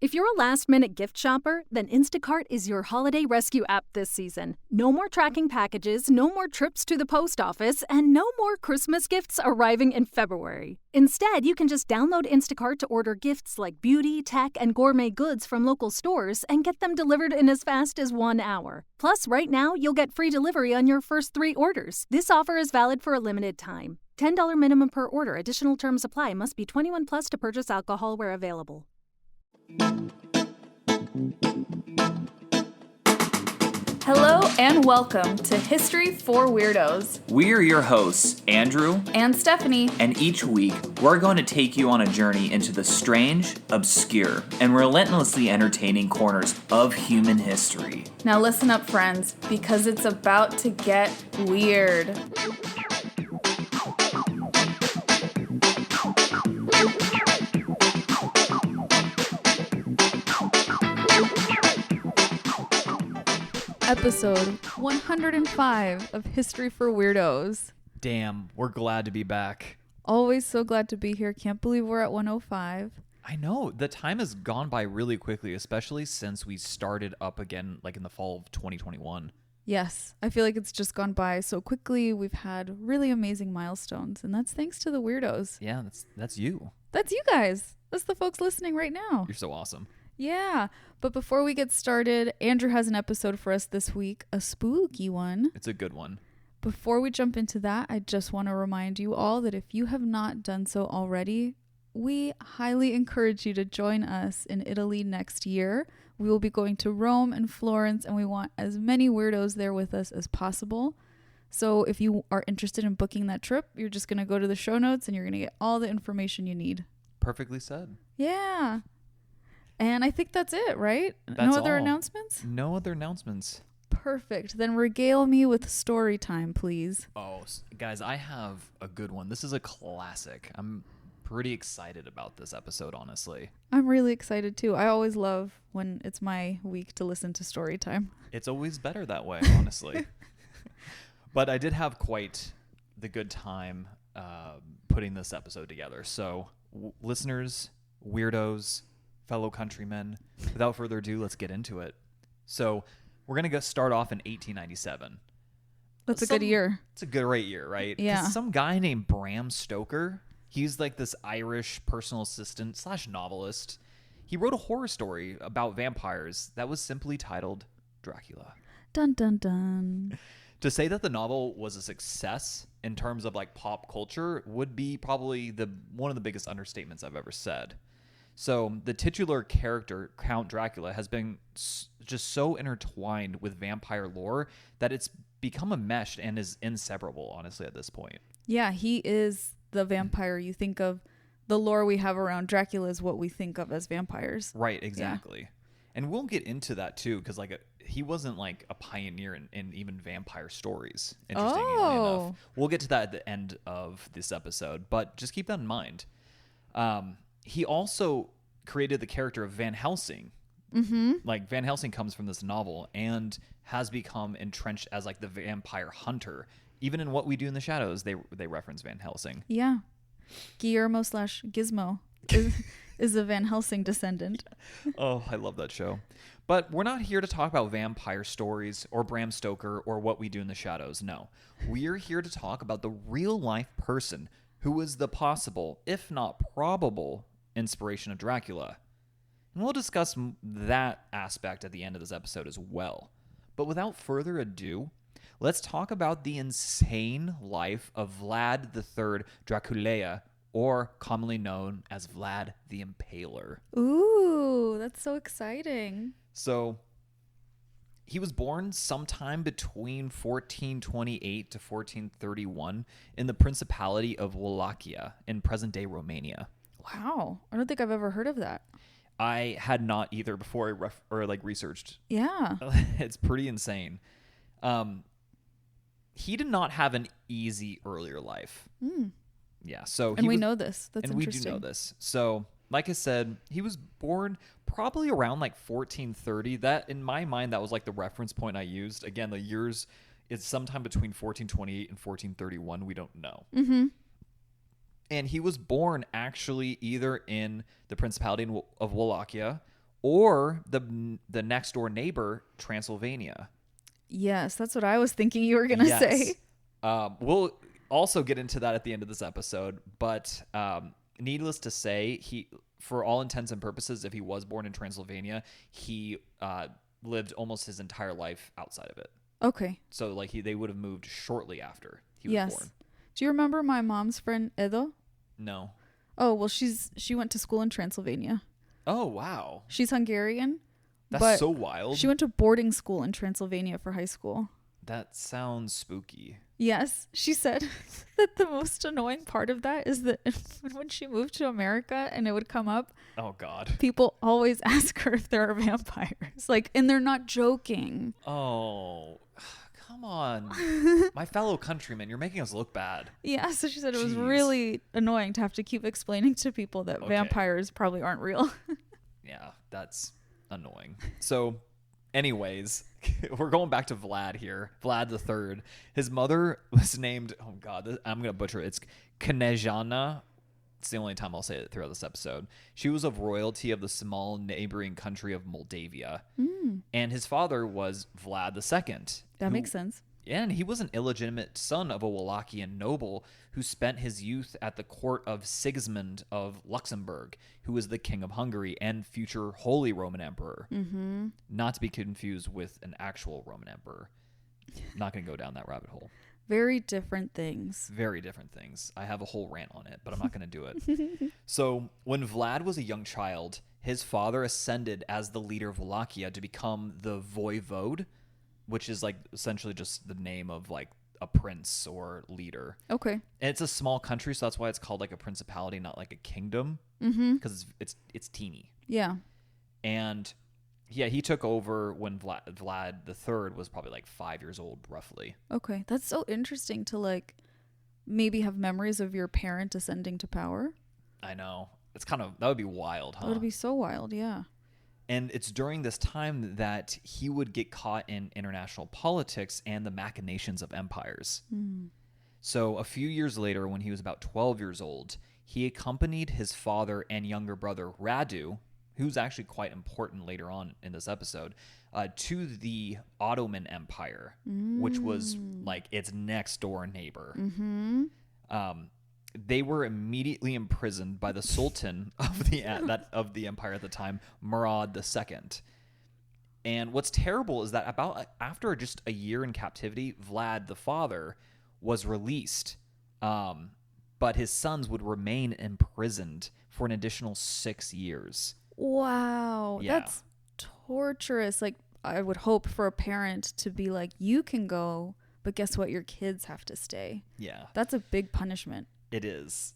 If you're a last-minute gift shopper, then Instacart is your holiday rescue app this season. No more tracking packages, no more trips to the post office, and no more Christmas gifts arriving in February. Instead, you can just download Instacart to order gifts like beauty, tech, and gourmet goods from local stores and get them delivered in as fast as 1 hour. Plus, right now, you'll get free delivery on your first 3 orders. This offer is valid for a limited time. $10 minimum per order. Additional terms apply. Must be 21 plus to purchase alcohol where available. Hello and welcome to History for Weirdos. We're your hosts, Andrew and Stephanie. And each week, we're going to take you on a journey into the strange, obscure, and relentlessly entertaining corners of human history. Now listen up, friends, because it's about to get weird. Episode 105 of History for Weirdos. Damn, we're glad to be back. Always so glad to be here. Can't believe we're at 105. I know. The time has gone by really quickly, especially since we started up again like in the fall of 2021. Yes, I feel like it's just gone by so quickly. We've had really amazing milestones, and that's thanks to the weirdos. Yeah, that's you. That's you guys. That's the folks listening right now. You're so awesome. Yeah, but before we get started, Andrew has an episode for us this week, a spooky one. It's a good one. Before we jump into that, I just want to remind you all that if you have not done so already, we highly encourage you to join us in Italy next year. We will be going to Rome and Florence, and we want as many weirdos there with us as possible. So if you are interested in booking that trip, you're just going to go to the show notes and you're going to get all the information you need. Perfectly said. Yeah. And I think that's it, right? That's no other all. announcements? No other announcements. Perfect. Then regale me with story time, please. Oh, guys, I have a good one. This is a classic. I'm pretty excited about this episode, honestly. I'm really excited too. I always love when it's my week to listen to story time. It's always better that way, honestly. But I did have quite the good time putting this episode together. So, listeners, weirdos, fellow countrymen, without further ado, let's get into it. So we're going to start off in 1897. That's a good year. It's a great year, right? Yeah. 'Cause some guy named Bram Stoker, he's like this Irish personal assistant / novelist. He wrote a horror story about vampires that was simply titled Dracula. Dun, dun, dun. To say that the novel was a success in terms of like pop culture would be probably one of the biggest understatements I've ever said. So the titular character, Count Dracula, has been just so intertwined with vampire lore that it's become a mesh and is inseparable, honestly, at this point. Yeah, he is the vampire. You think of the lore we have around Dracula is what we think of as vampires. Right, exactly. Yeah. And we'll get into that, too, because he wasn't like a pioneer in even vampire stories, interestingly enough. We'll get to that at the end of this episode, but just keep that in mind. He also created the character of Van Helsing. Mm-hmm. Like Van Helsing comes from this novel and has become entrenched as like the vampire hunter. Even in What We Do in the Shadows, they reference Van Helsing. Yeah. Guillermo / Gizmo is a Van Helsing descendant. Oh, I love that show. But we're not here to talk about vampire stories or Bram Stoker or What We Do in the Shadows. No. We're here to talk about the real life person who was the possible, if not probable, inspiration of Dracula. And we'll discuss that aspect at the end of this episode as well. But without further ado, let's talk about the insane life of Vlad III Dracula, or commonly known as Vlad the Impaler. Ooh, that's so exciting. So, he was born sometime between 1428 to 1431 in the Principality of Wallachia in present-day Romania. Wow. I don't think I've ever heard of that. I had not either before I researched. Yeah. It's pretty insane. He did not have an easy earlier life. Mm. Yeah. So we know this. That's and interesting. We do know this. So, like I said, he was born probably around like 1430. That, in my mind, that was like the reference point I used. Again, the years, it's sometime between 1428 and 1431. We don't know. Mm-hmm. And he was born actually either in the Principality of Wallachia or the next door neighbor, Transylvania. Yes, that's what I was thinking you were going to say. We'll also get into that at the end of this episode, but needless to say, he, for all intents and purposes, if he was born in Transylvania, he lived almost his entire life outside of it. Okay. So like they would have moved shortly after he was born. Do you remember my mom's friend Edo? No. Oh, well, she went to school in Transylvania. Oh, wow. She's Hungarian. That's so wild. She went to boarding school in Transylvania for high school. That sounds spooky. Yes. She said that the most annoying part of that is that when she moved to America and it would come up, oh, God. people always ask her if there are vampires. Like, and they're not joking. Oh, come on. My fellow countrymen, you're making us look bad. Yeah. So she said it was really annoying to have to keep explaining to people that vampires probably aren't real. Yeah, that's annoying. So anyways, we're going back to Vlad here. Vlad III. His mother was named, oh God, I'm going to butcher it. It's Knezhana. It's the only time I'll say it throughout this episode. She was of royalty of the small neighboring country of Moldavia. And his father was Vlad II. That makes sense. Yeah, and he was an illegitimate son of a Wallachian noble who spent his youth at the court of Sigismund of Luxembourg, who was the king of Hungary and future Holy Roman Emperor. Mm-hmm. Not to be confused with an actual Roman emperor. Not going to go down that rabbit hole. Very different things. Very different things. I have a whole rant on it, but I'm not going to do it. So when Vlad was a young child, his father ascended as the leader of Wallachia to become the voivode, which is like essentially just the name of like a prince or leader. Okay. And it's a small country, so that's why it's called like a principality, not like a kingdom, because it's teeny. Yeah. And yeah, he took over when Vlad III was probably like 5 years old, roughly. Okay. That's so interesting to like maybe have memories of your parent ascending to power. I know. It's kind of, that would be wild, huh? That would be so wild, yeah. And it's during this time that he would get caught in international politics and the machinations of empires. So a few years later, when he was about 12 years old, he accompanied his father and younger brother Radu, who's actually quite important later on in this episode, to the Ottoman Empire, which was like its next door neighbor. They were immediately imprisoned by the Sultan of the empire at the time, Murad II. And what's terrible is that after just a year in captivity, Vlad the father was released, but his sons would remain imprisoned for an additional 6 years. Wow, Yeah. That's torturous. Like, I would hope for a parent to be like, you can go, but guess what? Your kids have to stay. Yeah. That's a big punishment. It is.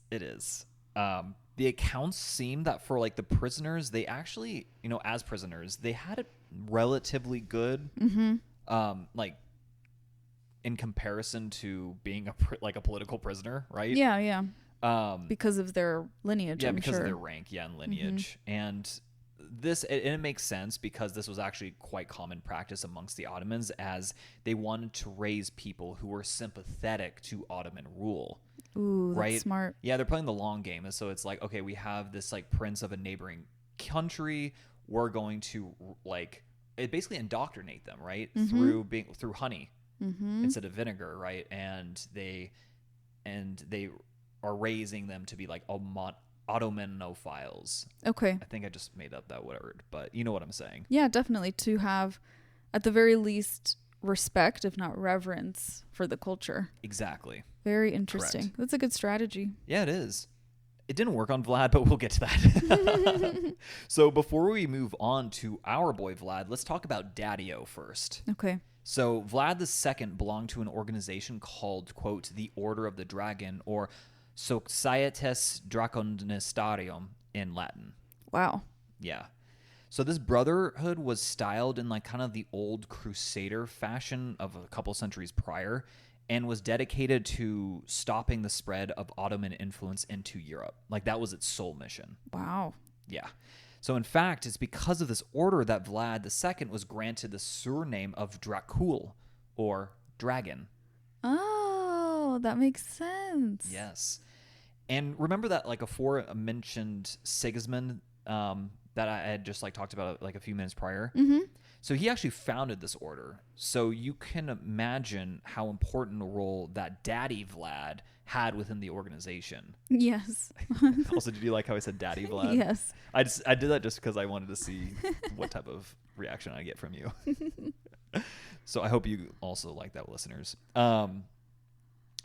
The accounts seem that for like the prisoners, they actually, as prisoners, they had it relatively good. Like in comparison to being a political prisoner, right? Yeah. Because of their lineage. Yeah, I'm because sure. of their rank, and lineage. And it makes sense because this was actually quite common practice amongst the Ottomans, as they wanted to raise people who were sympathetic to Ottoman rule. Ooh, right? That's smart. Yeah, they're playing the long game. And so it's like, okay, we have this like prince of a neighboring country. We're going to like it basically indoctrinate them, right? Through honey instead of vinegar, right? And they are raising them to be like Ottomanophiles. Okay. I think I just made up that word, but you know what I'm saying. Yeah, definitely. To have, at the very least, respect, if not reverence, for the culture. Exactly. Very interesting. Correct. That's a good strategy. Yeah, it is. It didn't work on Vlad, but we'll get to that. So before we move on to our boy Vlad, let's talk about Daddy-O first. Okay. So Vlad II belonged to an organization called, quote, the Order of the Dragon, or Societas Draconistarium in Latin. Wow. Yeah. So this brotherhood was styled in like kind of the old Crusader fashion of a couple centuries prior, and was dedicated to stopping the spread of Ottoman influence into Europe. Like that was its sole mission. Wow. Yeah. So in fact, it's because of this order that Vlad II was granted the surname of Dracula, or dragon. Oh, that makes sense. Yes. And remember that like aforementioned Sigismund, that I had just like talked about like a few minutes prior. Mm-hmm. So he actually founded this order. So you can imagine how important a role that Daddy Vlad had within the organization. Yes. Also, did you like how I said Daddy Vlad? Yes. I did that just because I wanted to see what type of reaction I get from you. So I hope you also like that, listeners.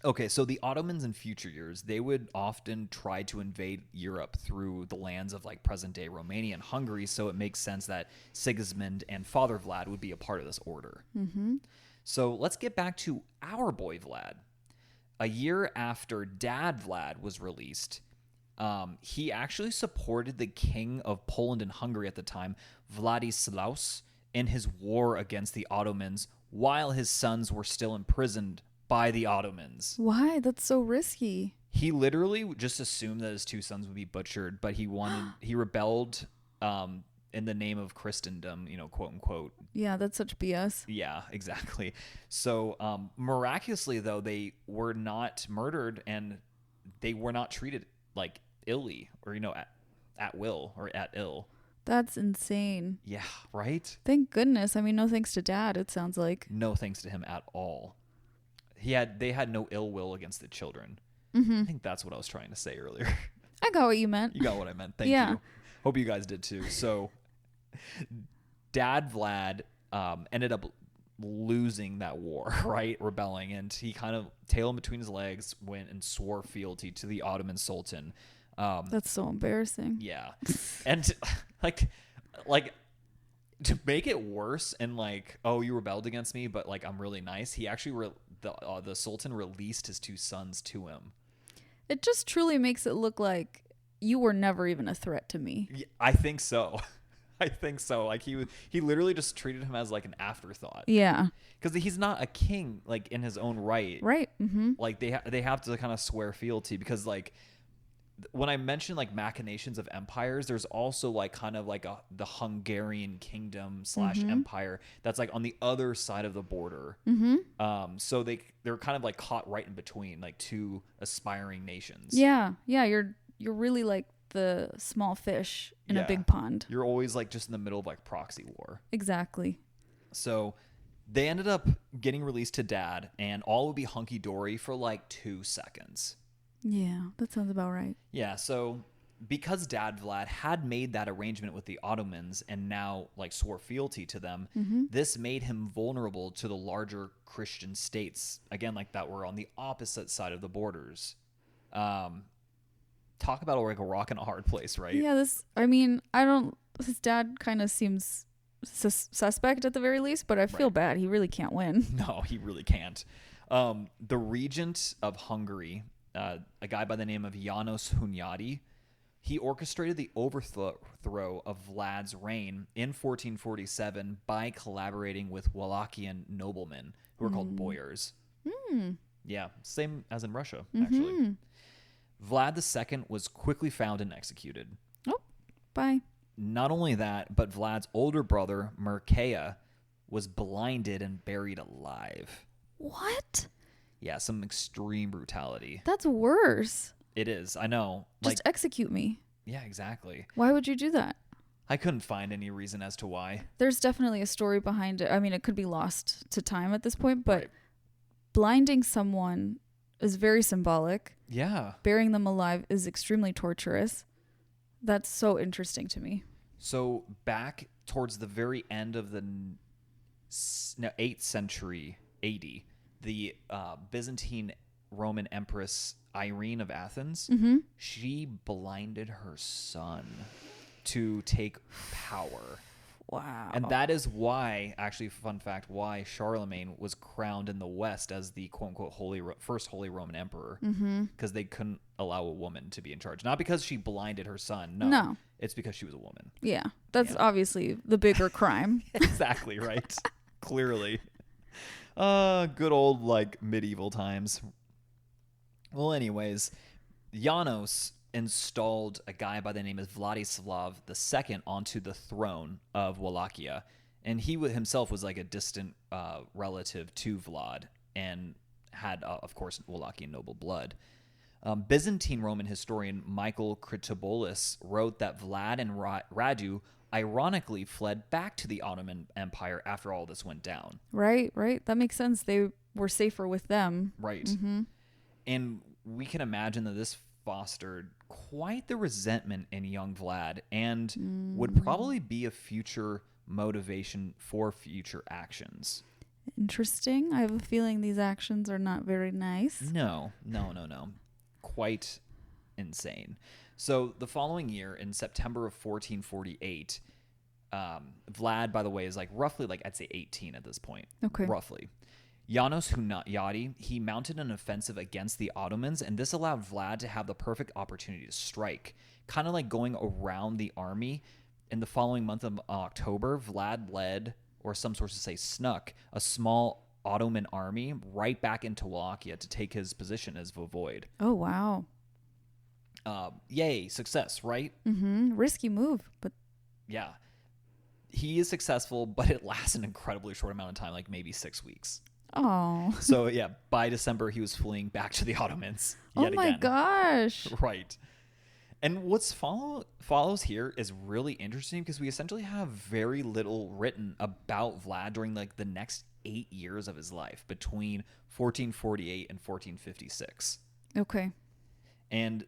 Okay, so the Ottomans in future years, they would often try to invade Europe through the lands of like present-day Romania and Hungary, so it makes sense that Sigismund and Father Vlad would be a part of this order. Mm-hmm. So let's get back to our boy Vlad. A year after Dad Vlad was released, he actually supported the king of Poland and Hungary at the time, Vladislaus, in his war against the Ottomans while his sons were still imprisoned by the Ottomans. Why? That's so risky. He literally just assumed that his two sons would be butchered, but he rebelled in the name of Christendom, quote unquote. Yeah, that's such BS. Yeah, exactly. So miraculously, though, they were not murdered and they were not treated like illy or, at will or at ill. That's insane. Yeah, right? Thank goodness. I mean, no thanks to Dad, it sounds like. No thanks to him at all. They had no ill will against the children. Mm-hmm. I think that's what I was trying to say earlier. I got what you meant. You got what I meant. Thank Yeah. you. Hope you guys did too. So Dad Vlad ended up losing that war, right? Rebelling. And he kind of, tail in between his legs, went and swore fealty to the Ottoman Sultan. That's so embarrassing. Yeah. And like to make it worse and like, oh, you rebelled against me, but like I'm really nice. He actually the Sultan released his two sons to him. It just truly makes it look like you were never even a threat to me. Yeah, I think so. I think so. Like he literally just treated him as like an afterthought. Yeah. Because he's not a king like in his own right. Right. Mm-hmm. Like they have to kind of swear fealty because like when I mention like machinations of empires, there's also like kind of like the Hungarian kingdom / empire that's like on the other side of the border. Mm-hmm. So they're kind of like caught right in between like two aspiring nations. Yeah. Yeah. You're really like the small fish in a big pond. You're always like just in the middle of like proxy war. Exactly. So they ended up getting released to Dad, and all would be hunky dory for like 2 seconds. Yeah, that sounds about right. Yeah, so because Dad Vlad had made that arrangement with the Ottomans and now like swore fealty to them, this made him vulnerable to the larger Christian states, again, like that were on the opposite side of the borders. Talk about like a rock and a hard place, right? Yeah, his dad kind of seems suspect at the very least, but I feel bad. He really can't win. No, he really can't. The regent of Hungary, a guy by the name of János Hunyadi, he orchestrated the overthrow of Vlad's reign in 1447 by collaborating with Wallachian noblemen who were called boyars. Yeah, same as in Russia, actually. Vlad II was quickly found and executed. Oh, bye. Not only that, but Vlad's older brother, Mircea, was blinded and buried alive. What? Yeah, some extreme brutality. That's worse. It is, I know. Just execute me. Yeah, exactly. Why would you do that? I couldn't find any reason as to why. There's definitely a story behind it. I mean, it could be lost to time at this point, but blinding someone is very symbolic. Yeah. Burying them alive is extremely torturous. That's so interesting to me. So back towards the very end of the 8th century AD, the Byzantine Roman Empress Irene of Athens, she blinded her son to take power. Wow. And that is why, actually, fun fact, why Charlemagne was crowned in the West as the quote-unquote first Holy Roman Emperor. Because they couldn't allow a woman to be in charge. Not because she blinded her son. No. It's because she was a woman. Yeah. That's obviously the bigger crime. Exactly, right? Clearly. Good old, like, medieval times. Well, anyways, János installed a guy by the name of Vladislav II onto the throne of Wallachia, and he himself was like a distant relative to Vlad and had, of course, Wallachian noble blood. Byzantine Roman historian Michael Critoboulos wrote that Vlad and Radu ironically fled back to the Ottoman Empire after all this went down. Right. That makes sense. They were safer with them. Right. And we can imagine that this fostered quite the resentment in young Vlad and would probably be a future motivation for future actions. Interesting. I have a feeling these actions are not very nice. No. Quite insane. So the following year, in September of 1448, Vlad, by the way, is roughly I'd say 18 at this point. Okay. Roughly. Janos Hunyadi, he mounted an offensive against the Ottomans, and this allowed Vlad to have the perfect opportunity to strike. Kind of like going around the army. In the following month of October, Vlad led, or some sources say snuck, a small Ottoman army right back into Wallachia to take his position as voivode. Oh, wow. Yay, success, right? Risky move, but yeah. He is successful, but it lasts an incredibly short amount of time, maybe 6 weeks. oh. So yeah, by December, he was fleeing back to the Ottomans Oh yet my again. gosh. Right. And what's follows here is really interesting because we essentially have very little written about Vlad during the next 8 years of his life between 1448 and 1456. Okay. And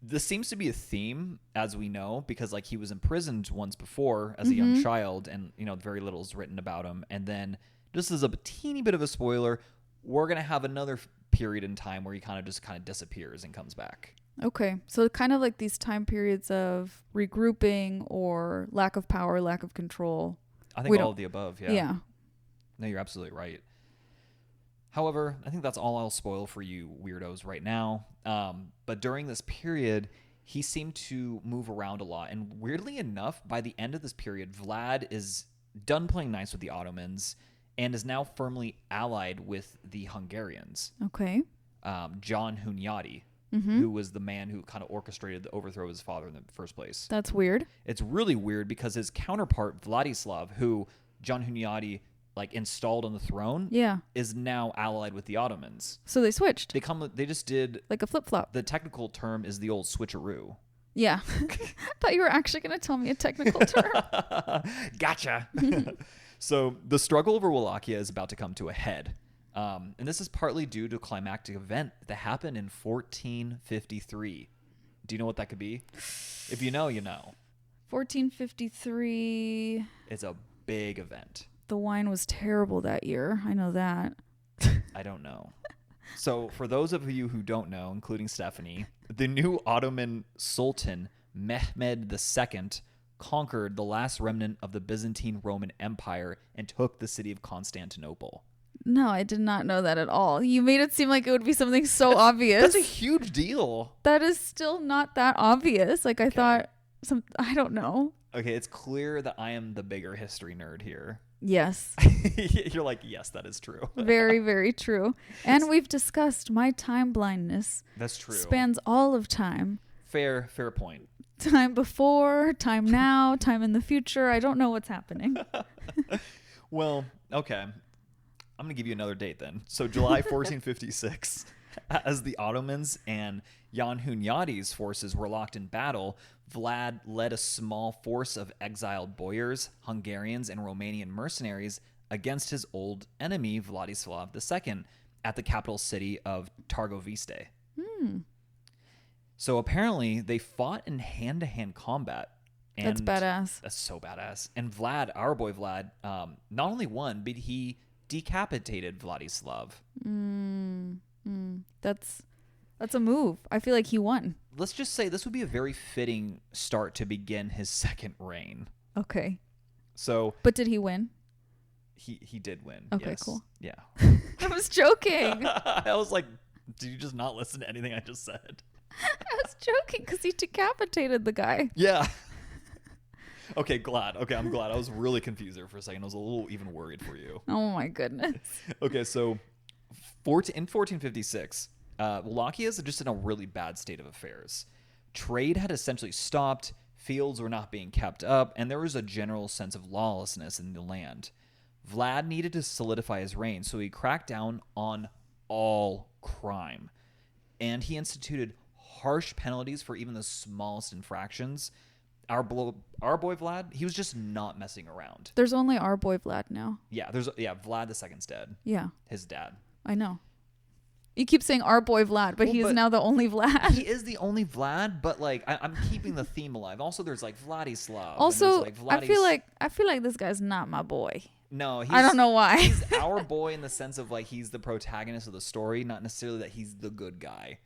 this seems to be a theme, as we know, because he was imprisoned once before as a young child, and very little is written about him. And then, just as a teeny bit of a spoiler, we're gonna have another period in time where he kind of disappears and comes back. Okay. So kind of these time periods of regrouping or lack of power, lack of control. I think all of the above. Yeah. Yeah. No, you're absolutely right. However, I think that's all I'll spoil for you weirdos right now. But during this period, he seemed to move around a lot. And weirdly enough, by the end of this period, Vlad is done playing nice with the Ottomans and is now firmly allied with the Hungarians. Okay. John Hunyadi, who was the man who kind of orchestrated the overthrow of his father in the first place. That's weird. It's really weird because his counterpart, Vladislav, who John Hunyadi installed on the throne, is now allied with the Ottomans. So they switched. They just did a flip-flop. The technical term is the old switcheroo. Yeah. Thought you were actually going to tell me a technical term. Gotcha. So the struggle over Wallachia is about to come to a head. And this is partly due to a climactic event that happened in 1453. Do you know what that could be? If you know, you know. 1453. It's a big event. The wine was terrible that year. I know that. I don't know. So for those of you who don't know, including Stephanie, the new Ottoman Sultan, Mehmed II, conquered the last remnant of the Byzantine Roman Empire and took the city of Constantinople. No, I did not know that at all. You made it seem like it would be something so obvious. That's a huge deal. That is still not that obvious. I thought I don't know. Okay, it's clear that I am the bigger history nerd here. Yes. You're like, yes, that is true. Very, very true. And we've discussed my time blindness. That's true. Spans all of time. Fair point. Time before, time now, time in the future. I don't know what's happening. Well, okay. I'm going to give you another date then. So July 1456, as the Ottomans and Jan Hunyadi's forces were locked in battle, Vlad led a small force of exiled boyars, Hungarians, and Romanian mercenaries against his old enemy, Vladislav II, at the capital city of Targoviste. So apparently they fought in hand-to-hand combat. And that's badass. That's so badass. And Vlad, our boy Vlad, not only won, but he decapitated Vladislav. That's a move. I feel like he won. Let's just say this would be a very fitting start to begin his second reign. Okay. So, but did he win? He did win. Okay, yes. cool. Yeah. I was joking. I was like, did you just not listen to anything I just said? I was joking because he decapitated the guy. Yeah. Okay, glad. Okay, I'm glad. I was really confused there for a second. I was a little even worried for you. Oh my goodness. Okay, so in 1456, Wallachia is just in a really bad state of affairs. Trade had essentially stopped, fields were not being kept up, and there was a general sense of lawlessness in the land. Vlad needed to solidify his reign, so he cracked down on all crime. and he instituted harsh penalties for even the smallest infractions. Our boy Vlad, he was just not messing around. There's only our boy Vlad now. Yeah, Vlad II's dead. Yeah. His dad. I know. You keep saying our boy Vlad, but he is now the only Vlad. He is the only Vlad, but like I'm keeping the theme alive. Also, there's like Vladislav. Also, like I feel like this guy's not my boy. No, I don't know why. He's our boy in the sense of like he's the protagonist of the story, not necessarily that he's the good guy.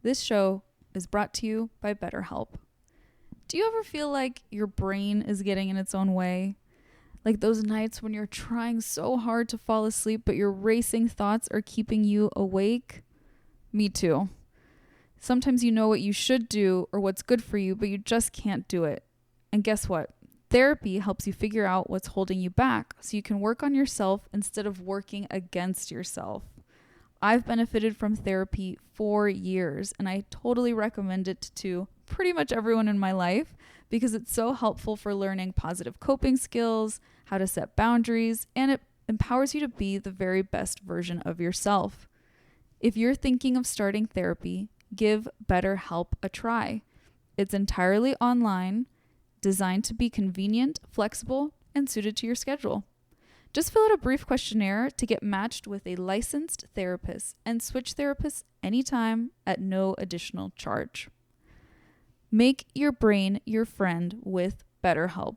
This show is brought to you by BetterHelp. Do you ever feel like your brain is getting in its own way? Like those nights when you're trying so hard to fall asleep, but your racing thoughts are keeping you awake? Me too. Sometimes you know what you should do or what's good for you, but you just can't do it. And guess what? Therapy helps you figure out what's holding you back so you can work on yourself instead of working against yourself. I've benefited from therapy for years, and I totally recommend it to pretty much everyone in my life because it's so helpful for learning positive coping skills, how to set boundaries, and it empowers you to be the very best version of yourself. If you're thinking of starting therapy, give BetterHelp a try. It's entirely online, designed to be convenient, flexible, and suited to your schedule. Just fill out a brief questionnaire to get matched with a licensed therapist and switch therapists anytime at no additional charge. Make your brain your friend with BetterHelp.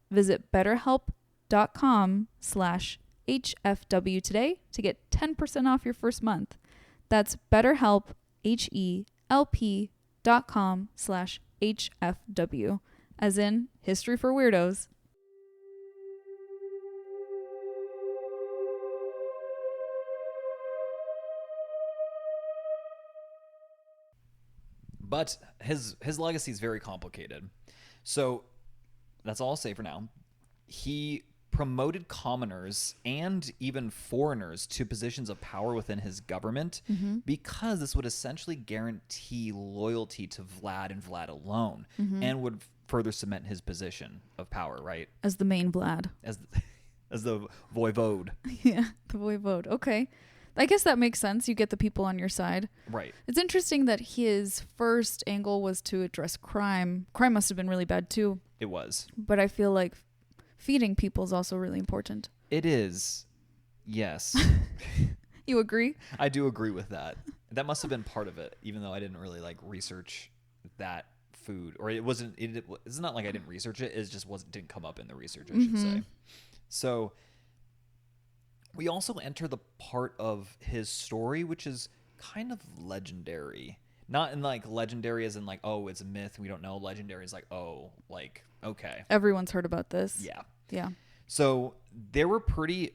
Visit betterhelp.com/HFW today to get 10% off your first month. That's BetterHelp, HELP.com/HFW, as in History for Weirdos. But his legacy is very complicated. So that's all I'll say for now. He promoted commoners and even foreigners to positions of power within his government because this would essentially guarantee loyalty to Vlad and Vlad alone and would further cement his position of power, right? As the main Vlad. As the voivode. Yeah, the voivode. Okay. I guess that makes sense. You get the people on your side. Right. It's interesting that his first angle was to address crime. Crime must have been really bad too. It was. But I feel like feeding people is also really important. It is. Yes. You agree? I do agree with that. That must have been part of it, even though I didn't really like research that food, or it wasn't. It's not like I didn't research it. It just didn't come up in the research, I should say. So we also enter the part of his story which is kind of legendary. Not in like legendary as in like, oh, it's a myth, we don't know. Legendary is like, oh, like, okay. Everyone's heard about this. Yeah. Yeah. So there were pretty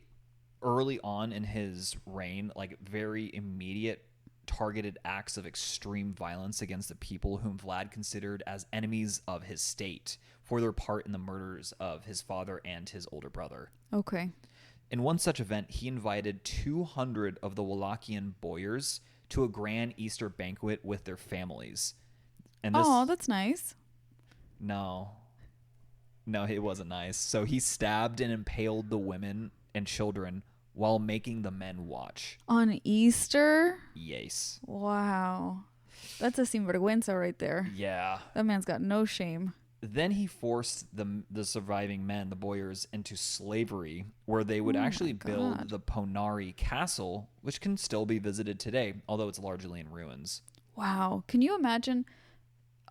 early on in his reign, like very immediate targeted acts of extreme violence against the people whom Vlad considered as enemies of his state for their part in the murders of his father and his older brother. Okay. In one such event, he invited 200 of the Wallachian boyars to a grand Easter banquet with their families. And this, oh, that's nice. No, it wasn't nice. So he stabbed and impaled the women and children while making the men watch. On Easter? Yes. Wow. That's a sinvergüenza right there. Yeah. That man's got no shame. Then he forced the surviving men, the boyars, into slavery, where they would actually build the Ponari Castle, which can still be visited today, although it's largely in ruins. Wow. Can you imagine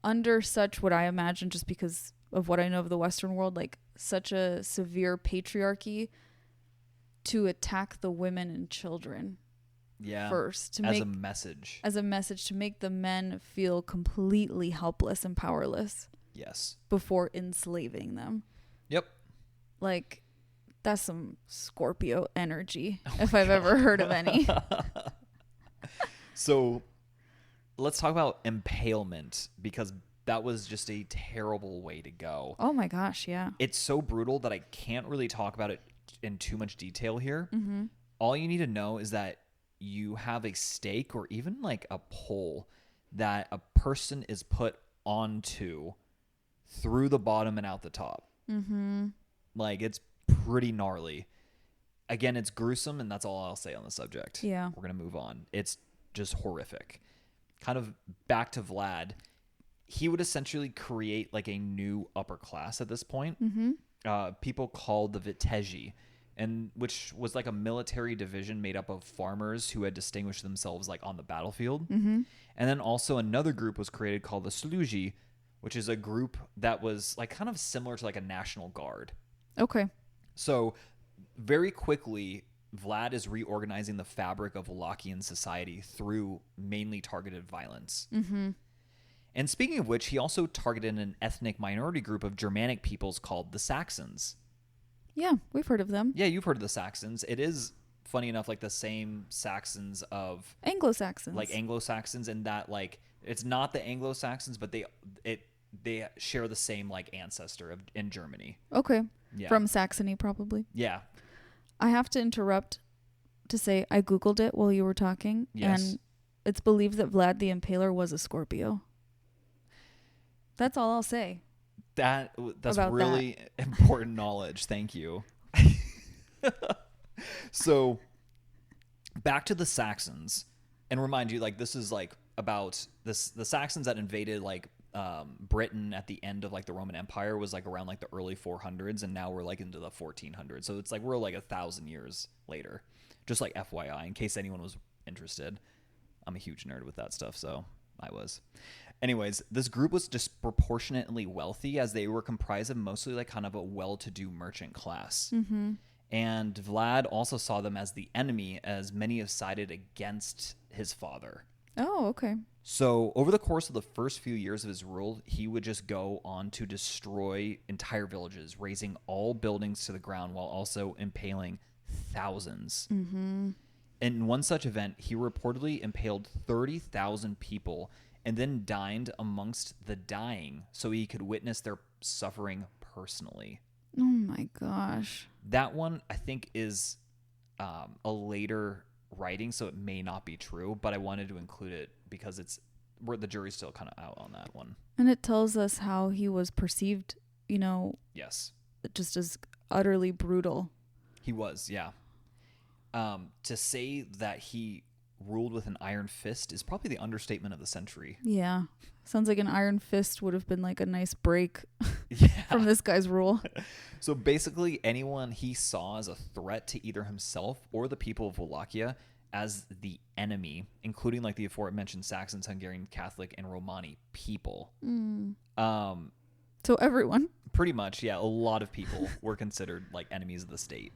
under such, what I imagine just because of what I know of the Western world, like such a severe patriarchy, to attack the women and children first? As a message. As a message to make the men feel completely helpless and powerless. Yes. Before enslaving them. Yep. Like, that's some Scorpio energy, if I've ever heard of any. So, let's talk about impalement, because that was just a terrible way to go. Oh my gosh, yeah. It's so brutal that I can't really talk about it in too much detail here. All you need to know is that you have a stake or even like a pole that a person is put onto through the bottom and out the top. Mm-hmm. Like, it's pretty gnarly. Again, it's gruesome, and that's all I'll say on the subject. Yeah. We're going to move on. It's just horrific. Kind of back to Vlad. He would essentially create like a new upper class at this point. Mm-hmm. People called the Viteji, and which was like a military division made up of farmers who had distinguished themselves like on the battlefield. Mm-hmm. And then also another group was created called the Sluji, which is a group that was like kind of similar to like a national guard. Okay. So very quickly, Vlad is reorganizing the fabric of Wallachian society through mainly targeted violence. Mm-hmm. And speaking of which, he also targeted an ethnic minority group of Germanic peoples called the Saxons. Yeah, we've heard of them. Yeah, you've heard of the Saxons. It is, funny enough, like the same Saxons of... Anglo-Saxons. Like Anglo-Saxons, in that like it's not the Anglo-Saxons, but they share the same like ancestor in Germany. Okay. Yeah. From Saxony, probably. Yeah. I have to interrupt to say I Googled it while you were talking. Yes. And it's believed that Vlad the Impaler was a Scorpio. That's all I'll say. That's about really important knowledge. Thank you. So back to the Saxons, and remind you, like, this is like about the Saxons that invaded like Britain at the end of like the Roman Empire was like around like the early 400s, and now we're like into the 1400s. So it's like we're like 1,000 years later. Just like FYI, in case anyone was interested. I'm a huge nerd with that stuff, so I was. Anyways, this group was disproportionately wealthy, as they were comprised of mostly like kind of a well-to-do merchant class. Mm-hmm. And Vlad also saw them as the enemy, as many have sided against his father. Oh, okay. So over the course of the first few years of his rule, he would just go on to destroy entire villages, razing all buildings to the ground while also impaling thousands. Mm-hmm. In one such event, he reportedly impaled 30,000 people and then dined amongst the dying so he could witness their suffering personally. Oh my gosh. That one, I think, is a later writing, so it may not be true, but I wanted to include it because the jury's still kind of out on that one. And it tells us how he was perceived, Yes. just as utterly brutal. He was, yeah. To say that he ruled with an iron fist is probably the understatement of the century. Yeah. Sounds like an iron fist would have been like a nice break Yeah. from this guy's rule. So basically, anyone he saw as a threat to either himself or the people of Wallachia as the enemy, including like the aforementioned Saxons, Hungarian Catholic, and Romani people. So everyone. Pretty much, yeah. A lot of people were considered like enemies of the state.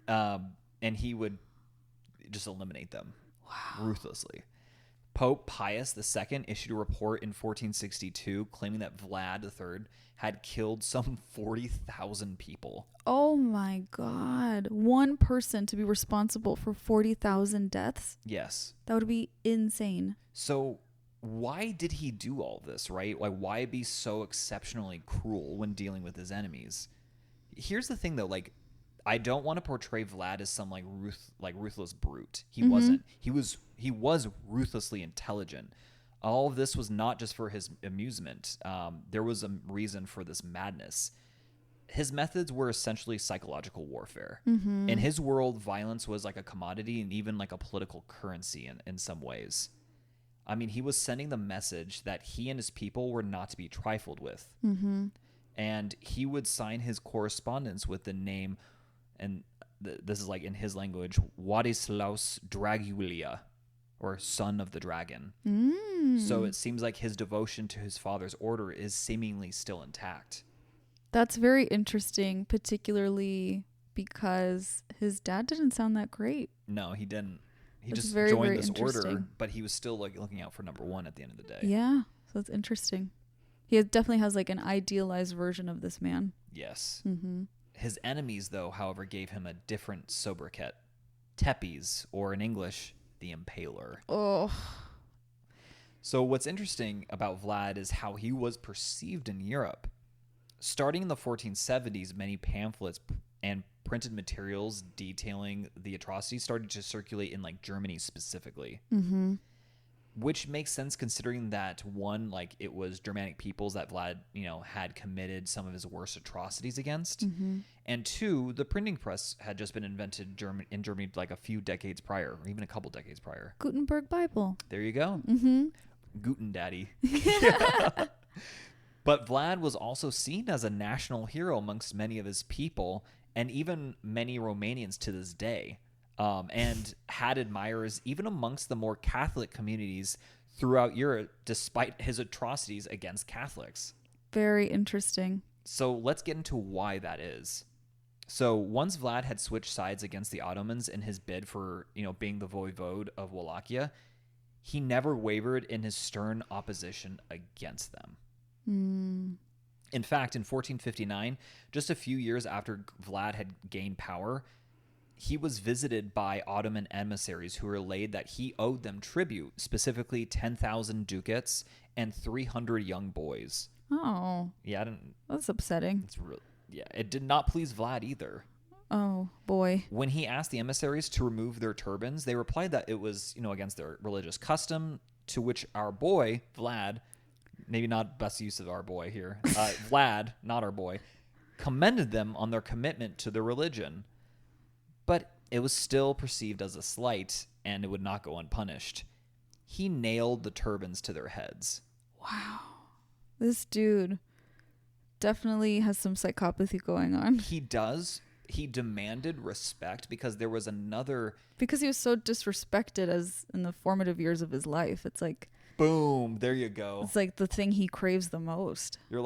And he would just eliminate them ruthlessly. Pope Pius II issued a report in 1462 claiming that Vlad III had killed some 40,000 people. Oh my God. One person to be responsible for 40,000 deaths? Yes. That would be insane. So why did he do all this, right? Like, why be so exceptionally cruel when dealing with his enemies? Here's the thing, though. Like, I don't want to portray Vlad as some ruthless brute. He wasn't. He was ruthlessly intelligent. All of this was not just for his amusement. There was a reason for this madness. His methods were essentially psychological warfare. Mm-hmm. In his world, violence was like a commodity and even like a political currency in some ways. I mean, he was sending the message that he and his people were not to be trifled with. Mm-hmm. And he would sign his correspondence with the name, and this is like in his language, Władysław Dracula, or son of the dragon. So it seems like his devotion to his father's order is seemingly still intact. That's very interesting, particularly because his dad didn't sound that great. No, he didn't. He That's just very, joined very this order, interesting. but he was still like looking out for number one at the end of the day. Yeah, so that's interesting. Definitely has like an idealized version of this man. Yes. Mm-hmm. His enemies, though, however, gave him a different sobriquet, Tepes, or in English, the Impaler. Oh. So what's interesting about Vlad is how he was perceived in Europe. Starting in the 1470s, many pamphlets and printed materials detailing the atrocities started to circulate in like Germany specifically. Mm-hmm. which makes sense considering that one, like it was Germanic peoples that Vlad, had committed some of his worst atrocities against. And two, the printing press had just been invented in Germany like a few decades prior, or even a couple decades prior. Gutenberg Bible. There you go. Guten Daddy. But Vlad was also seen as a national hero amongst many of his people, and even many Romanians to this day, and had admirers even amongst the more Catholic communities throughout Europe, despite his atrocities against Catholics. Very interesting. So let's get into why that is. So once Vlad had switched sides against the Ottomans in his bid for, being the voivode of Wallachia, he never wavered in his stern opposition against them. In fact, in 1459, just a few years after Vlad had gained power, he was visited by Ottoman emissaries who relayed that he owed them tribute, specifically 10,000 ducats and 300 young boys. Oh. Yeah, that's upsetting. It did not please Vlad either. Oh, boy. When he asked the emissaries to remove their turbans, they replied that it was, against their religious custom, to which our boy, Vlad, maybe not best use of our boy here, Vlad, not our boy, commended them on their commitment to their religion. But it was still perceived as a slight, and it would not go unpunished. He nailed the turbans to their heads. Wow. This dude definitely has some psychopathy going on. He does. He demanded respect because there was another... Because he was so disrespected as in the formative years of his life. It's like... Boom. There you go. It's like the thing he craves the most. You're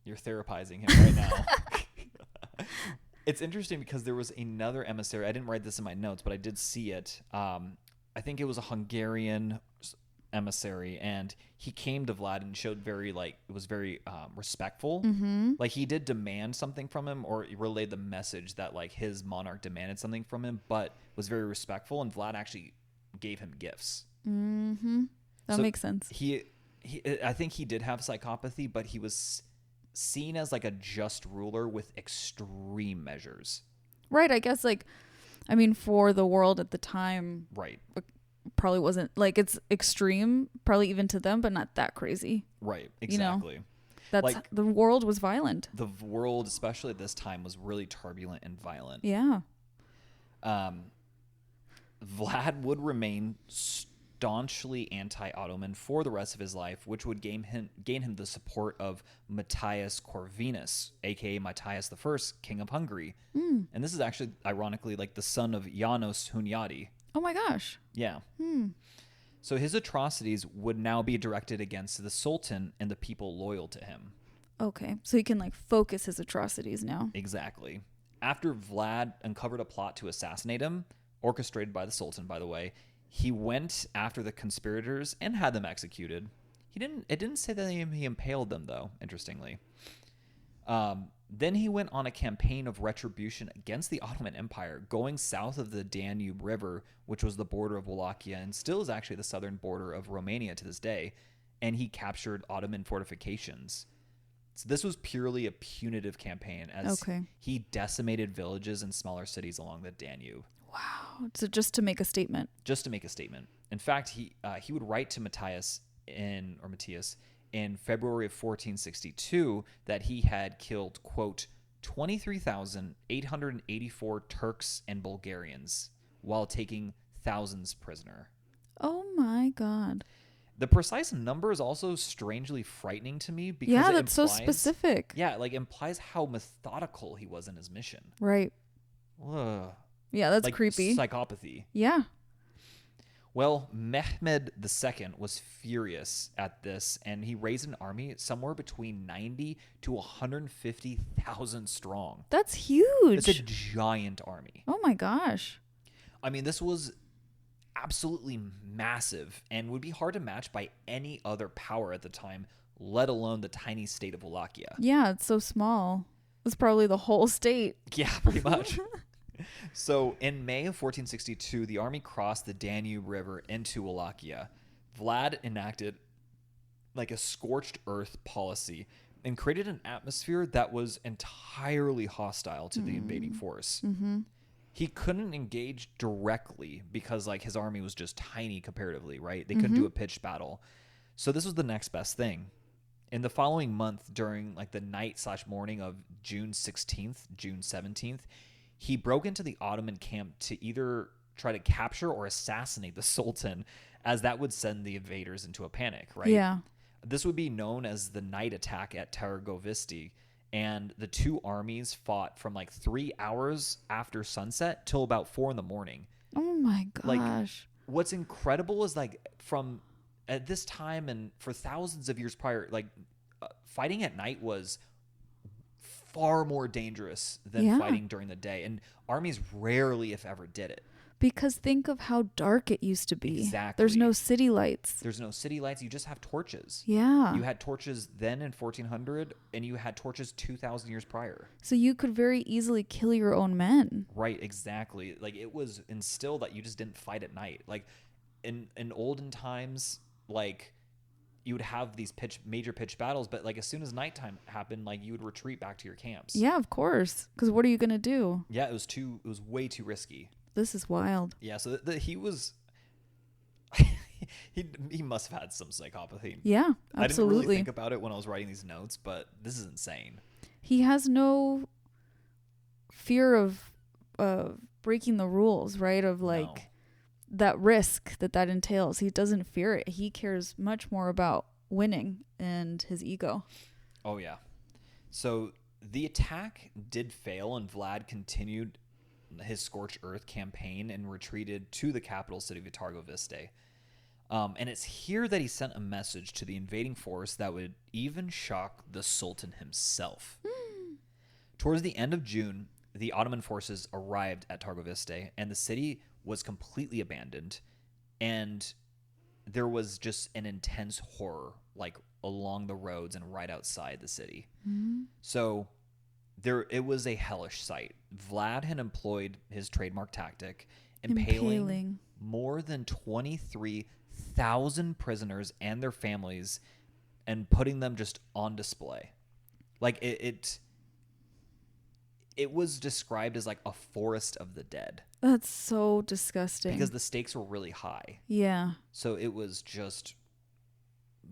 therapizing him right now. It's interesting because there was another emissary. I didn't write this in my notes, but I did see it. I think it was a Hungarian emissary, and he came to Vlad and showed was very respectful. Like he did demand something from him, or relayed the message that his monarch demanded something from him, but was very respectful, and Vlad actually gave him gifts. That makes sense. I think he did have psychopathy, but he was seen as a just ruler with extreme measures. Right. I guess for the world at the time, right, probably wasn't it's extreme, probably even to them, but not that crazy. Right. Exactly. That's the world was violent. The world, especially at this time, was really turbulent and violent. Yeah. Vlad would remain staunchly anti-Ottoman for the rest of his life, which would gain him the support of Matthias Corvinus, aka Matthias I, King of Hungary. And this is actually, ironically, the son of János Hunyadi. Oh my gosh. Yeah. So his atrocities would now be directed against the Sultan and the people loyal to him. Okay. So he can focus his atrocities now. Exactly. After Vlad uncovered a plot to assassinate him, orchestrated by the Sultan, by the way, he went after the conspirators and had them executed. It didn't say that he impaled them, though, interestingly. Then he went on a campaign of retribution against the Ottoman Empire, going south of the Danube River, which was the border of Wallachia and still is actually the southern border of Romania to this day, and he captured Ottoman fortifications. So this was purely a punitive campaign, as he decimated villages and smaller cities along the Danube. Wow. So just to make a statement. Just to make a statement. In fact, he would write to Matthias in February of 1462 that he had killed, quote, 23,884 Turks and Bulgarians while taking thousands prisoner. Oh my God. The precise number is also strangely frightening to me because that's implies, so specific. Yeah, implies how methodical he was in his mission. Right. Ugh. Yeah, that's creepy. Psychopathy. Yeah. Well, Mehmed II was furious at this, and he raised an army somewhere between 90 to 150,000 strong. That's huge. It's a giant army. Oh my gosh. I mean, this was absolutely massive and would be hard to match by any other power at the time, let alone the tiny state of Wallachia. Yeah, it's so small. It's probably the whole state. Yeah, pretty much. So in May of 1462, the army crossed the Danube River into Wallachia. Vlad enacted a scorched earth policy and created an atmosphere that was entirely hostile to the invading force. He couldn't engage directly because like his army was just tiny comparatively, right? They couldn't do a pitched battle. So this was the next best thing. In the following month, during like the night/morning of June 16th, June 17th, he broke into the Ottoman camp to either try to capture or assassinate the Sultan, as that would send the invaders into a panic, right? Yeah. This would be known as the night attack at Targovisti, and the two armies fought from like 3 hours after sunset till about 4 in the morning. Oh my gosh. Like, what's incredible is like from at this time and for thousands of years prior, like fighting at night was far more dangerous than fighting during the day, and armies rarely, if ever, did it. Because think of how dark it used to be. Exactly. There's no city lights. There's no city lights. You just have torches. Yeah. You had torches then in 1400, and you had torches 2,000 years prior. So you could very easily kill your own men. Right, exactly. Like, it was instilled that you just didn't fight at night. Like, in olden times, like, you would have these major pitched battles, but like as soon as nighttime happened, like you would retreat back to your camps. Yeah, of course. Because what are you gonna do? Yeah, it was way too risky. This is wild. Yeah, so he was he must have had some psychopathy. Yeah, absolutely. I didn't really think about it when I was writing these notes, but this is insane. He has no fear of breaking the rules, right? Of like that risk that entails. He doesn't fear it. He cares much more about winning and his ego. Oh yeah. So the attack did fail, and Vlad continued his Scorched Earth campaign and retreated to the capital city of Targoviste. And it's here that he sent a message to the invading force that would even shock the Sultan himself. Towards the end of June, the Ottoman forces arrived at Targoviste, and the city was completely abandoned, and there was just an intense horror like along the roads and right outside the city. So it was a hellish sight. Vlad had employed his trademark tactic, impaling more than 23,000 prisoners and their families and putting them just on display. Like it was described as like a forest of the dead. That's so disgusting. Because the stakes were really high. Yeah. So it was just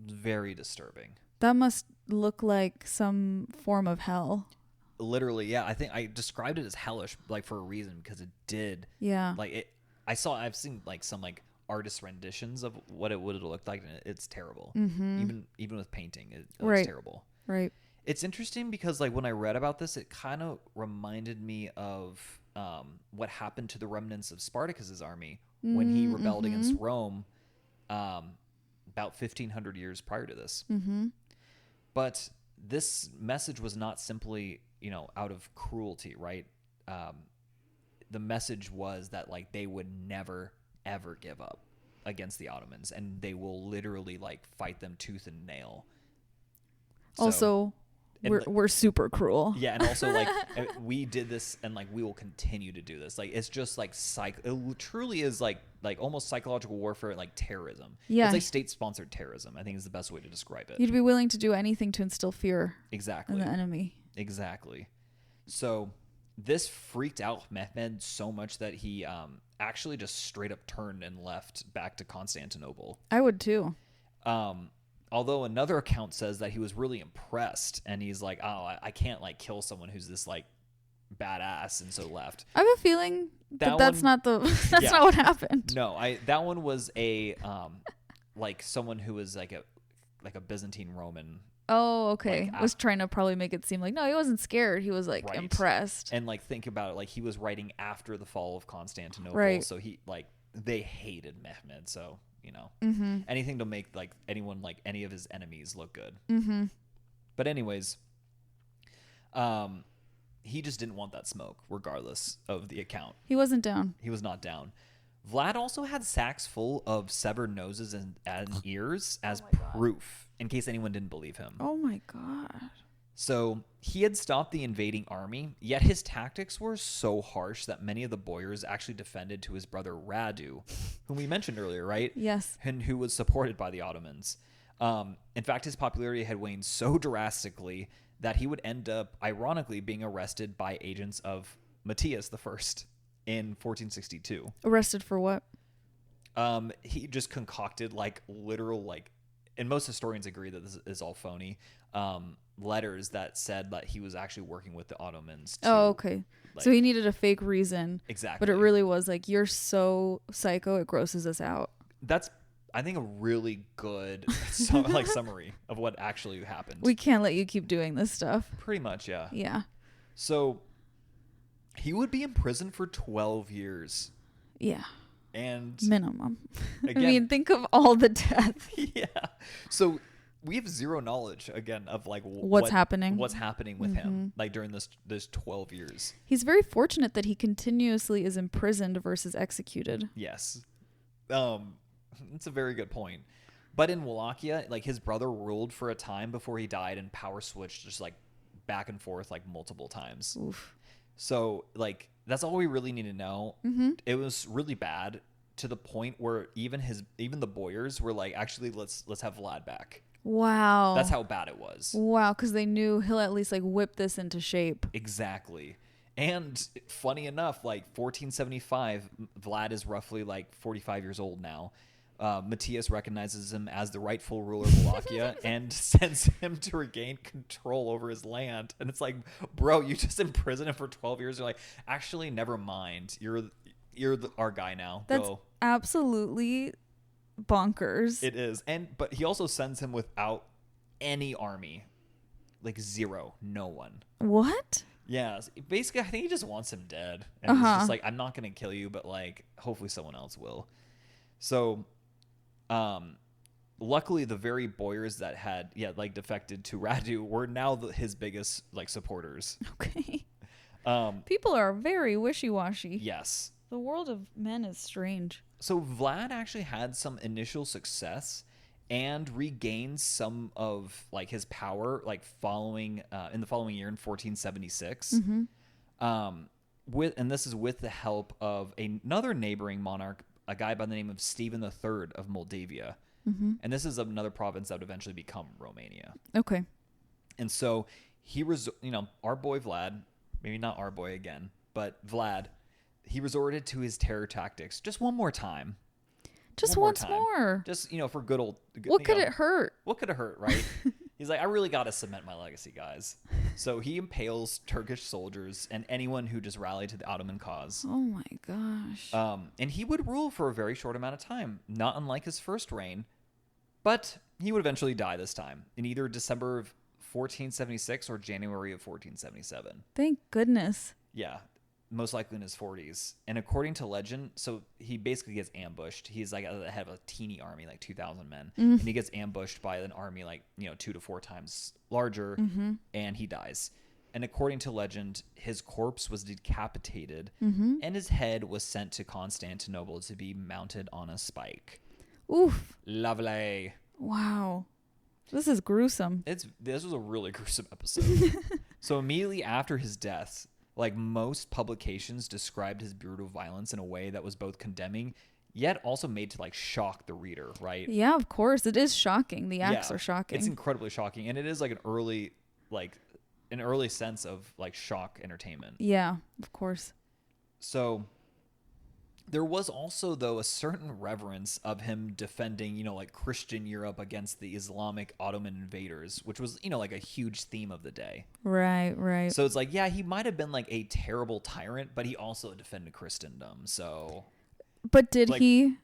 very disturbing. That must look like some form of hell. Literally, yeah. I think I described it as hellish, like for a reason, because it did. Yeah. Like it. I've seen like some like artist renditions of what it would have looked like, and it's terrible. Even with painting, it looks terrible. Right. It's interesting because like when I read about this, it kind of reminded me of what happened to the remnants of Spartacus's army when he rebelled against Rome about 1,500 years prior to this. But this message was not simply, out of cruelty, right? The message was that like they would never, ever give up against the Ottomans, and they will literally like fight them tooth and nail. Also, we're super cruel. Yeah, and also like we did this, and like we will continue to do this. Like it's just like it truly is like almost psychological warfare, like terrorism. Yeah, it's like state-sponsored terrorism, I think is the best way to describe it. You'd be willing to do anything to instill fear. Exactly. In the enemy. Exactly. So this freaked out Mehmed so much that he actually just straight up turned and left back to Constantinople. I would too. Although another account says that he was really impressed, and he's like, "Oh, I can't like kill someone who's this like badass," and so left. I have a feeling that's not not what happened. No, that one was a like someone who was like a Byzantine Roman. Oh, okay. I was trying to probably make it seem like, no, he wasn't scared. He was like impressed. And like think about it, like he was writing after the fall of Constantinople, right. So he like they hated Mehmed, so. Anything to make like anyone like any of his enemies look good. But anyways, he just didn't want that smoke, regardless of the account. He wasn't down. He was not down. Vlad also had sacks full of severed noses and ears as proof, in case anyone didn't believe him. Oh my god. So he had stopped the invading army, yet his tactics were so harsh that many of the boyars actually defended to his brother Radu, whom we mentioned earlier, right? Yes. And who was supported by the Ottomans. In fact, his popularity had waned so drastically that he would end up, ironically, being arrested by agents of Matthias I. in 1462. Arrested for what? He just concocted like literal, like, and most historians agree that this is all phony, letters that said that he was actually working with the Ottomans. Oh, okay. Like, so he needed a fake reason. Exactly. But it really was like, you're so psycho, it grosses us out. That's, I think, a really good summary of what actually happened. We can't let you keep doing this stuff. Pretty much, yeah. Yeah. So he would be in prison for 12 years. Yeah. And minimum. Again, I mean, think of all the death. Yeah. So we have zero knowledge again of like what's happening with him like during this 12 years. He's very fortunate that he continuously is imprisoned versus executed. Yes. That's a very good point. But in Wallachia, like his brother ruled for a time before he died, and power switched just like back and forth like multiple times. Oof. So like that's all we really need to know. It was really bad to the point where even the Boyers were like, actually, let's have Vlad back. Wow. That's how bad it was. Wow, because they knew he'll at least like whip this into shape. Exactly. And funny enough, like 1475, Vlad is roughly like 45 years old now. Matthias recognizes him as the rightful ruler of Wallachia and sends him to regain control over his land. And it's like, bro, you just imprisoned him for 12 years. You're like, actually, never mind. You're our guy now. That's Go. absolutely bonkers. It is. But he also sends him without any army. Like zero. No one. What? Yeah. Basically, I think he just wants him dead. And he's just like, I'm not going to kill you, but like, hopefully someone else will. So, luckily the very Boyers that had, defected to Radu were now his biggest like supporters. Okay. People are very wishy-washy. Yes. The world of men is strange. So Vlad actually had some initial success and regained some of like his power, like following in the following year in 1476. And this is with the help of another neighboring monarch, a guy by the name of Stephen III of Moldavia. And this is another province that would eventually become Romania. Okay. And so our boy Vlad, maybe not our boy again, but Vlad, he resorted to his terror tactics just one more time. Just once more. Just, for good old... What could it hurt? What could it hurt, right? He's like, I really got to cement my legacy, guys. So he impales Turkish soldiers and anyone who just rallied to the Ottoman cause. Oh my gosh. And he would rule for a very short amount of time, not unlike his first reign. But he would eventually die this time in either December of 1476 or January of 1477. Thank goodness. Yeah. Most likely in his 40s. And according to legend, so he basically gets ambushed. He's like at the head of a teeny army, like 2,000 men. And he gets ambushed by an army like, 2 to 4 times larger. And he dies. And according to legend, his corpse was decapitated. And his head was sent to Constantinople to be mounted on a spike. Oof. Lovely. Wow. This is gruesome. This was a really gruesome episode. So immediately after his death, like most publications described his brutal violence in a way that was both condemning, yet also made to like shock the reader, right? Yeah, of course. It is shocking. The acts are shocking. It's incredibly shocking. And it is like an early sense of like shock entertainment. Yeah, of course. So there was also, though, a certain reverence of him defending, like Christian Europe against the Islamic Ottoman invaders, which was, like a huge theme of the day. Right. So it's like, yeah, he might have been like a terrible tyrant, but he also defended Christendom. So. But did he?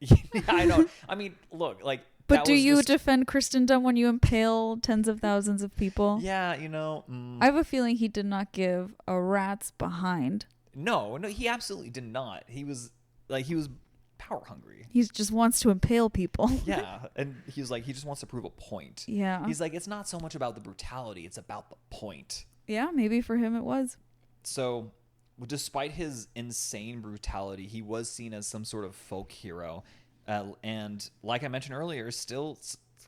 I know. I mean, look, like. But do you defend Christendom when you impale tens of thousands of people? Yeah, I have a feeling he did not give a rat's behind. No, he absolutely did not. He was power hungry. He just wants to impale people. Yeah. And he's like, he just wants to prove a point. Yeah. He's like, it's not so much about the brutality, it's about the point. Yeah, maybe for him it was. So despite his insane brutality, he was seen as some sort of folk hero. And like I mentioned earlier, still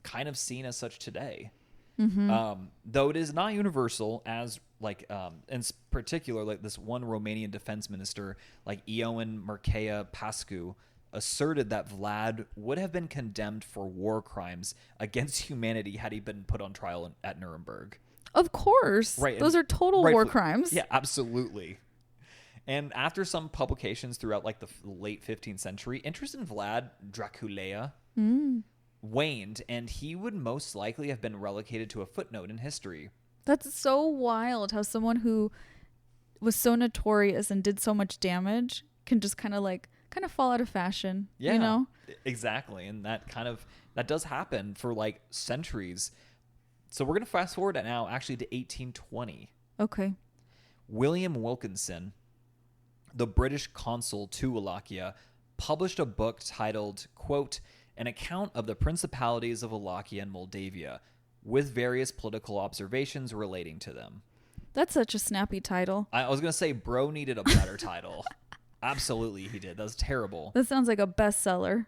kind of seen as such today. Though it is not universal, as like in particular, like this one Romanian defense minister, like Ioan Mircea Pascu, asserted that Vlad would have been condemned for war crimes against humanity had he been put on trial at Nuremberg. Of course. Right. Those are total war crimes. Yeah, absolutely. And after some publications throughout like the late 15th century, interest in Vlad Dracula waned, and he would most likely have been relegated to a footnote in history. That's so wild how someone who was so notorious and did so much damage can just kind of fall out of fashion. Yeah, you know? Exactly. And that does happen for like centuries. So we're going to fast forward now actually to 1820. Okay. William Wilkinson, the British consul to Wallachia, published a book titled, quote, An Account of the Principalities of Wallachia and Moldavia, with various political observations relating to them. That's such a snappy title. I was going to say, bro needed a better title. Absolutely, he did. That was terrible. That sounds like a bestseller.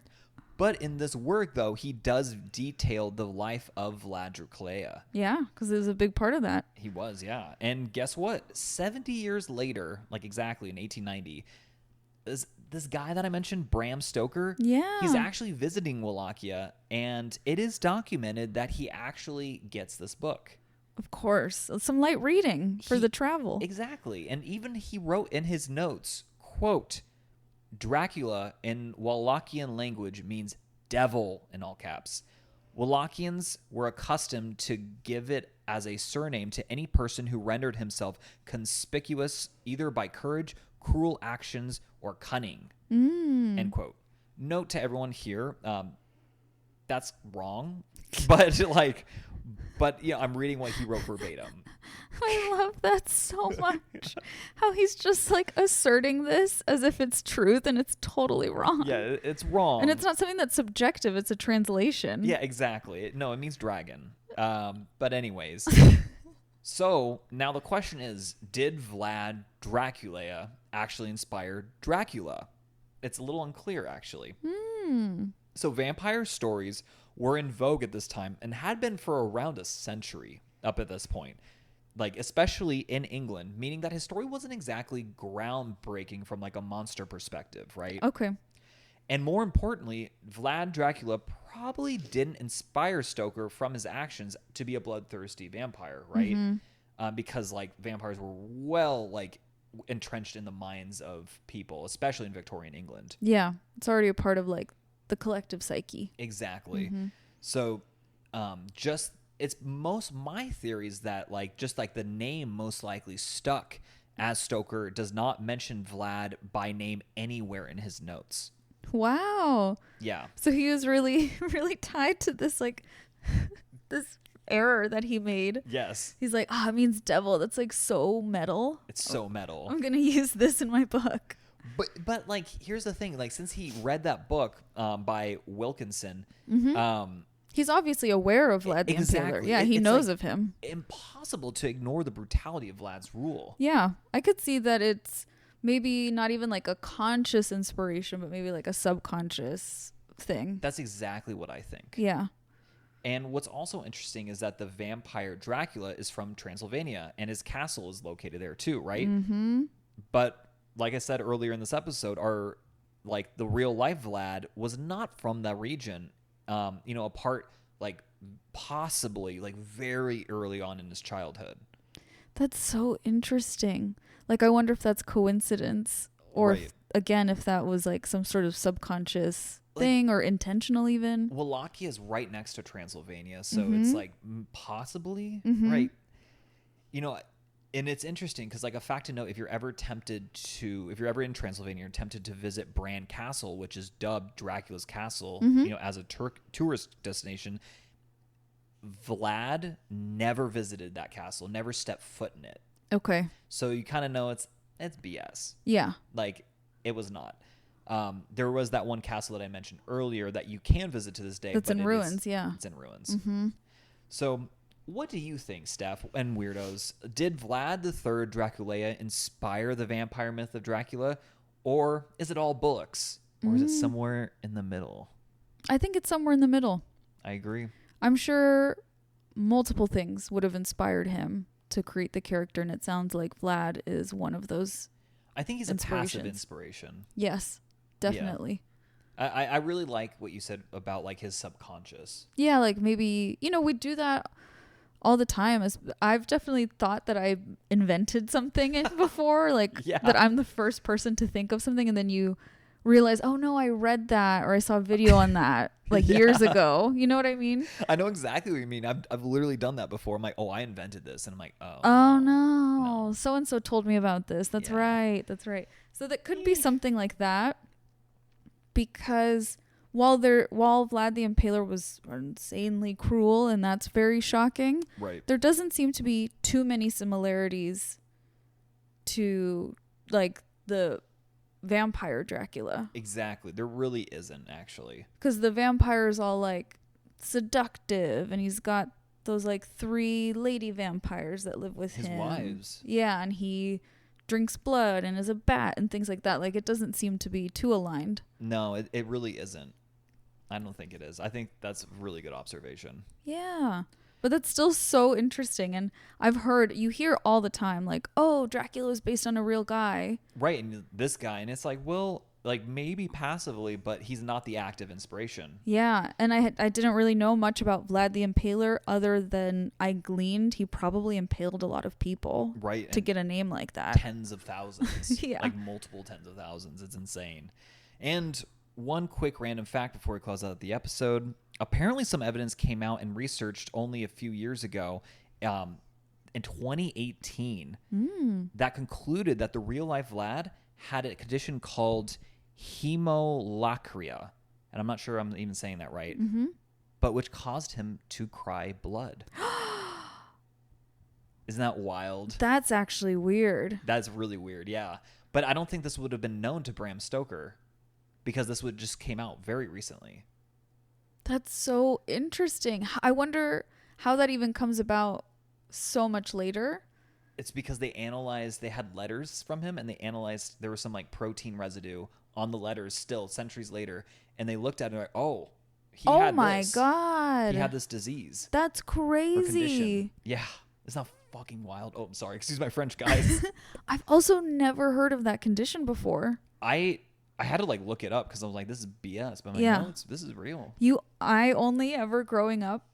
But in this work, though, he does detail the life of Vlad Dracula. Yeah, because it was a big part of that. He was, yeah. And guess what? 70 years later, like exactly in 1890, this guy that I mentioned, Bram Stoker, yeah, he's actually visiting Wallachia, and it is documented that he actually gets this book. Of course. Some light reading for the travel. Exactly. And even he wrote in his notes, quote, Dracula in Wallachian language means devil in all caps. Wallachians were accustomed to give it as a surname to any person who rendered himself conspicuous either by courage, cruel actions, or cunning. End quote. Note to everyone here, that's wrong, but yeah, I'm reading what he wrote verbatim. I love that so much. How he's just like asserting this as if it's truth, and it's totally wrong. Yeah, it's wrong. And it's not something that's subjective, it's a translation. Yeah, exactly. No, it means dragon. But anyways. So now the question is, did Vlad Dracula actually inspire Dracula? It's a little unclear, actually. So vampire stories were in vogue at this time and had been for around a century up at this point. Like, especially in England, meaning that his story wasn't exactly groundbreaking from like a monster perspective, right? Okay. And more importantly, Vlad Dracula probably didn't inspire Stoker from his actions to be a bloodthirsty vampire, right? Because like vampires were well like entrenched in the minds of people, especially in Victorian England. Yeah, it's already a part of like the collective psyche. Exactly. So my theory is that like just like the name most likely stuck, as Stoker does not mention Vlad by name anywhere in his notes. Wow. Yeah. So he was really, really tied to this like this error that he made. Yes. He's like, it means devil. That's like so metal. It's so metal. I'm gonna use this in my book. But like here's the thing, like since he read that book by Wilkinson, he's obviously aware of Vlad the Impaler. Yeah, he knows of him. Impossible to ignore the brutality of Vlad's rule. Yeah, I could see that it's maybe not even like a conscious inspiration, but maybe like a subconscious thing. That's exactly what I think. Yeah. And what's also interesting is that the vampire Dracula is from Transylvania, and his castle is located there too, right? But like I said earlier in this episode, the real life Vlad was not from that region. Apart like possibly like very early on in his childhood. That's so interesting. Like I wonder if that's coincidence or Right. if that was like some sort of subconscious thing or intentional even. Wallachia is right next to Transylvania, so it's like possibly right. And it's interesting because like a fact to note, if you're ever in Transylvania, you're tempted to visit Bran Castle, which is dubbed Dracula's castle, as a tourist destination. Vlad never visited that castle, never stepped foot in it. Okay. So you kind of know it's BS. Yeah. Like it was not. There was that one castle that I mentioned earlier that you can visit to this day. It's in ruins. It's in ruins. So what do you think, Steph and Weirdos? Did Vlad III Dracula inspire the vampire myth of Dracula? Or is it all bullocks? Or is it somewhere in the middle? I think it's somewhere in the middle. I agree. I'm sure multiple things would have inspired him to create the character, and it sounds like Vlad is one of those. I think he's a passive inspiration. Yes, definitely. Yeah. I really like what you said about like his subconscious. Yeah, like maybe, we do that all the time. I've definitely thought that I invented something before, like that I'm the first person to think of something, and then you realize, oh no, I read that or I saw a video on that like years ago. You know what I mean? I know exactly what you mean. I've literally done that before. I'm like, oh, I invented this, and I'm like, oh no, so and so told me about this. That's right. So that could be something like that, because while Vlad the Impaler was insanely cruel, and that's very shocking, right, there doesn't seem to be too many similarities to like the vampire Dracula. Exactly. There really isn't, actually. Because the vampire is all like seductive, and he's got those like 3 lady vampires that live with him. His wives. Yeah, and he drinks blood and is a bat and things like that. Like, it doesn't seem to be too aligned. No, it really isn't. I don't think it is. I think that's a really good observation. Yeah. But that's still so interesting. And you hear all the time, like, oh, Dracula is based on a real guy. Right. And this guy, and it's like, well, like maybe passively, but he's not the active inspiration. Yeah. And I didn't really know much about Vlad the Impaler other than I gleaned he probably impaled a lot of people. Right. To get a name like that. Tens of thousands. Yeah. Like multiple tens of thousands. It's insane. And one quick random fact before we close out the episode. Apparently some evidence came out and researched only a few years ago, in 2018, that concluded that the real life Vlad had a condition called hemolacria. And I'm not sure I'm even saying that right, but which caused him to cry blood. Isn't that wild? That's actually weird. That's really weird, yeah. But I don't think this would have been known to Bram Stoker, because this would just came out very recently. That's so interesting. I wonder how that even comes about so much later. It's because they had letters from him, and they analyzed, there was some like protein residue on the letters still centuries later, and they looked at it and like, oh my God. He had this disease. That's crazy. Yeah. It's not fucking wild. Oh, I'm sorry. Excuse my French, guys. I've also never heard of that condition before. I had to like look it up because I was like, this is BS. But I'm like, no, this is real. I only ever growing up,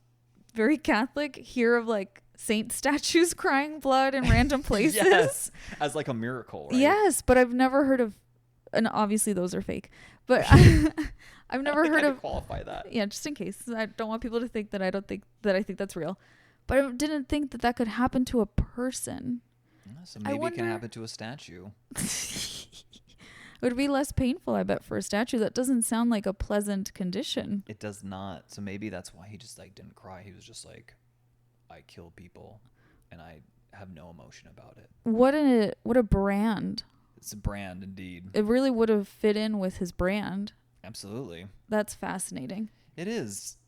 very Catholic, hear of like saint statues crying blood in random places. Yes, as like a miracle, right? Yes, but I've never heard of, and obviously those are fake, but I've never heard of. Qualify that. Yeah, just in case. I don't want people to think that I think that's real. But I didn't think that could happen to a person. So maybe it can happen to a statue. It would be less painful, I bet, for a statue. That doesn't sound like a pleasant condition. It does not. So maybe that's why he just like didn't cry. He was just like, I kill people and I have no emotion about it. What a brand. It's a brand indeed. It really would have fit in with his brand. Absolutely. That's fascinating. It is.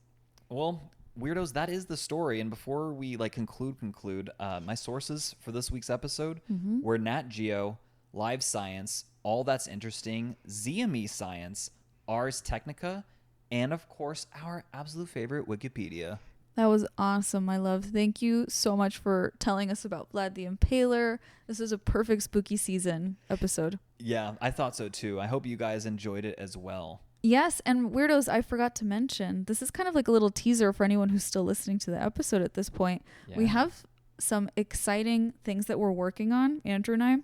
Well, Weirdos, that is the story. And before we like conclude, my sources for this week's episode were Nat Geo, Live Science, All That's Interesting, ZME Science, Ars Technica, and of course our absolute favorite, Wikipedia. That was awesome, my love. Thank you so much for telling us about Vlad the Impaler. This is a perfect spooky season episode. Yeah, I thought so too. I hope you guys enjoyed it as well. Yes, and Weirdos, I forgot to mention, this is kind of like a little teaser for anyone who's still listening to the episode at this point. Yeah. We have some exciting things that we're working on, Andrew and I,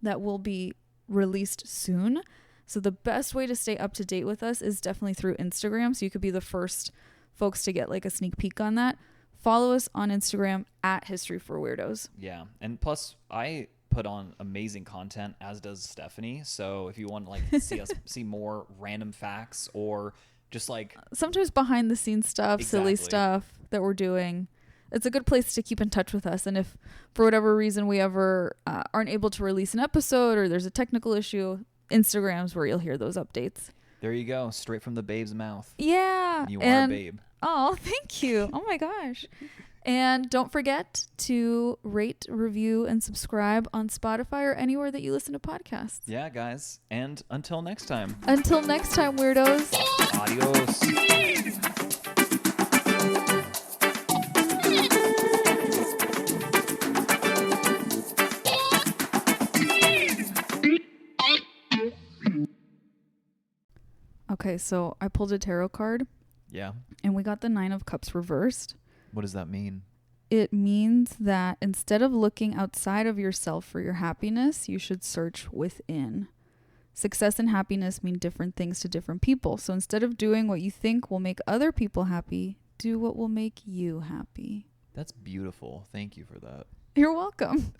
that will be released soon. So the best way to stay up to date with us is definitely through Instagram. So you could be the first folks to get like a sneak peek on that. Follow us on Instagram at History for Weirdos. Yeah. And plus I put on amazing content, as does Stephanie. So if you want to like see us see more random facts or just like sometimes behind the scenes stuff, silly stuff that we're doing, it's a good place to keep in touch with us. And if for whatever reason we ever aren't able to release an episode or there's a technical issue, Instagram's where you'll hear those updates. There you go. Straight from the babe's mouth. Yeah. You are a babe. Oh, thank you. Oh my gosh. And don't forget to rate, review, and subscribe on Spotify or anywhere that you listen to podcasts. Yeah, guys. And until next time. Until next time, Weirdos. Adios. Okay, so I pulled a tarot card. Yeah. And we got the 9 of Cups reversed. What does that mean? it means that instead of looking outside of yourself for your happiness, you should search within. Success and happiness mean different things to different people. So instead of doing what you think will make other people happy, do what will make you happy. That's beautiful. Thank you for that. You're welcome.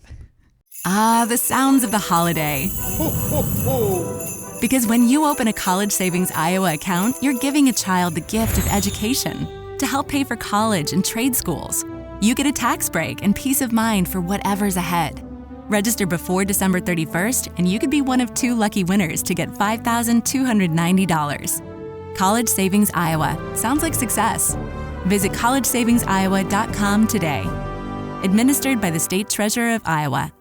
Ah, the sounds of the holiday. Ho, ho, ho. Because when you open a College Savings Iowa account, you're giving a child the gift of education to help pay for college and trade schools. You get a tax break and peace of mind for whatever's ahead. Register before December 31st, and you could be one of 2 lucky winners to get $5,290. College Savings Iowa. Sounds like success. Visit collegesavingsiowa.com today. Administered by the State Treasurer of Iowa.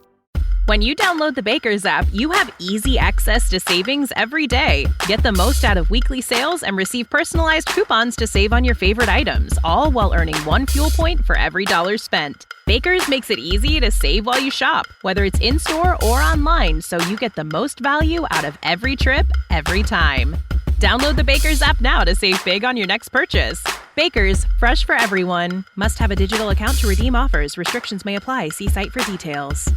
When you download the Baker's app, you have easy access to savings every day. Get the most out of weekly sales and receive personalized coupons to save on your favorite items, all while earning 1 fuel point for every $1 spent. Baker's makes it easy to save while you shop, whether it's in-store or online, so you get the most value out of every trip, every time. Download the Baker's app now to save big on your next purchase. Baker's, fresh for everyone. Must have a digital account to redeem offers. Restrictions may apply. See site for details.